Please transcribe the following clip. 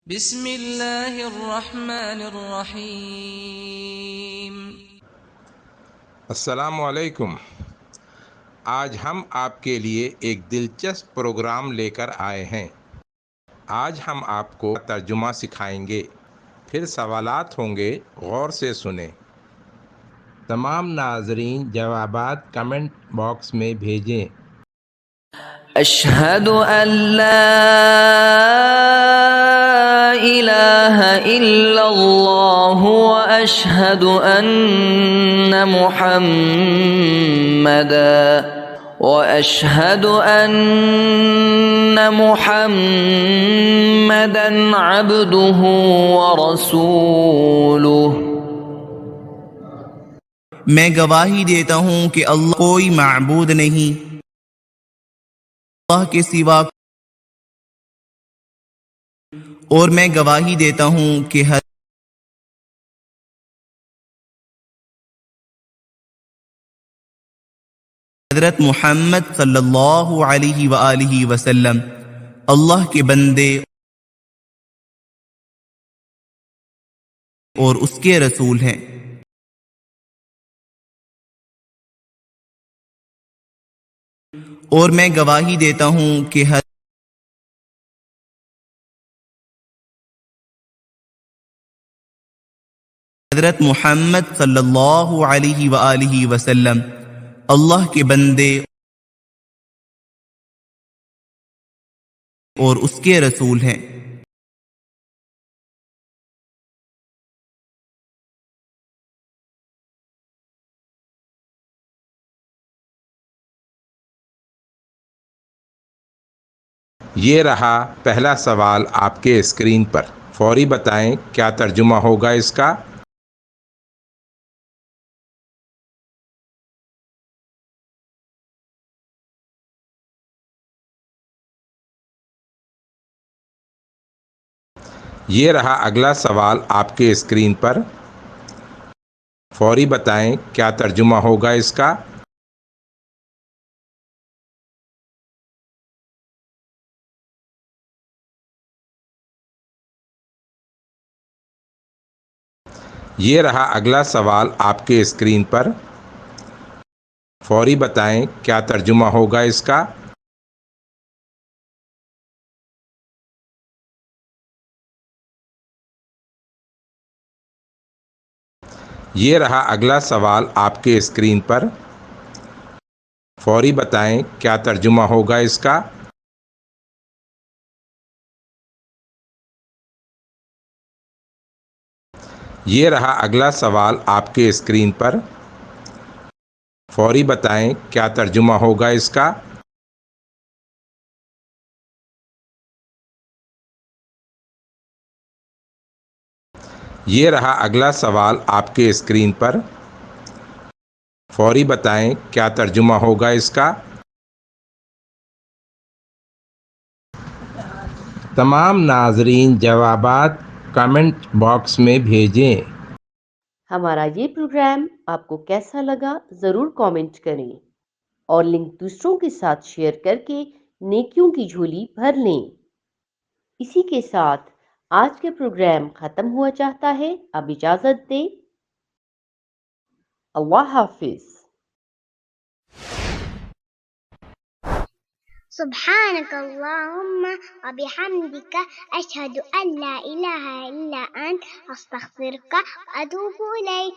بسم اللہ الرحمن الرحیم۔ السلام علیکم۔ آج ہم آپ کے لیے ایک دلچسپ پروگرام لے کر آئے ہیں۔ آج ہم آپ کو ترجمہ سکھائیں گے، پھر سوالات ہوں گے، غور سے سنیں۔ تمام ناظرین جوابات کمنٹ باکس میں بھیجیں۔ اشہد ان لا الہ الا اللہ واشہد ان محمدا عبدہ ورسولہ۔ میں گواہی دیتا ہوں کہ اللہ کوئی معبود نہیں اللہ کے سوا، اور میں گواہی دیتا ہوں کہ حضرت محمد صلی اللہ علیہ وآلہ وسلم اللہ کے بندے اور اس کے رسول ہیں۔ اور میں گواہی دیتا ہوں کہ حضرت محمد صلی اللہ علیہ وآلہ وسلم اللہ کے بندے اور اس کے رسول ہیں۔ یہ رہا پہلا سوال آپ کے اسکرین پر۔ فوری بتائیں کیا ترجمہ ہوگا اس کا؟ یہ رہا اگلا سوال آپ کے اسکرین پر۔ فوری بتائیں کیا ترجمہ ہوگا اس کا؟ یہ رہا اگلا سوال آپ کے اسکرین پر۔ فوری بتائیں کیا ترجمہ ہوگا اس کا؟ یہ رہا اگلا سوال آپ کے اسکرین پر۔ فوری بتائیں کیا ترجمہ ہوگا اس کا؟ یہ رہا اگلا سوال آپ کے اسکرین پر۔ فوری بتائیں کیا ترجمہ ہوگا اس کا؟ یہ رہا اگلا سوال آپ کے اسکرین پر۔ فوری بتائیں کیا ترجمہ ہوگا اس کا؟ تمام ناظرین جوابات کمنٹ باکس میں بھیجیں۔ ہمارا یہ پروگرام آپ کو کیسا لگا ضرور کامنٹ کریں اور لنک دوسروں کے ساتھ شیئر کر کے نیکیوں کی جھولی بھر لیں۔ اسی کے ساتھ آج کا پروگرام ختم ہوا چاہتا ہے۔ اب اجازت دیں۔ اللہ حافظ۔ سبحانك اللهم وبحمدك أشهد أن لا إله إلا أنت أستغفرك وأتوب إليك۔